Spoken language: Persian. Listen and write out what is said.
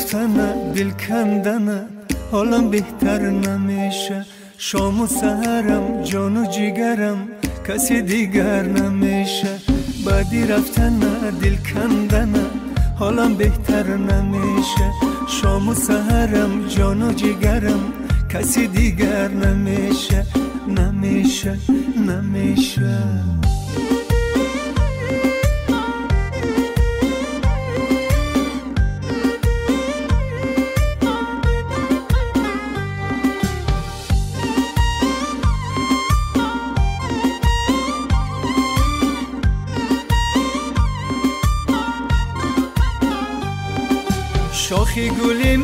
رفتن دل کندن حالم بهتر نمیشه شام و سحرم جان و جیگرم کسی دیگر نمیشه بعدی رفتن دل کندن حالم بهتر نمیشه شام و سحرم جان و جیگرم کسی دیگر نمیشه نمیشه نمیشه شاخی گلی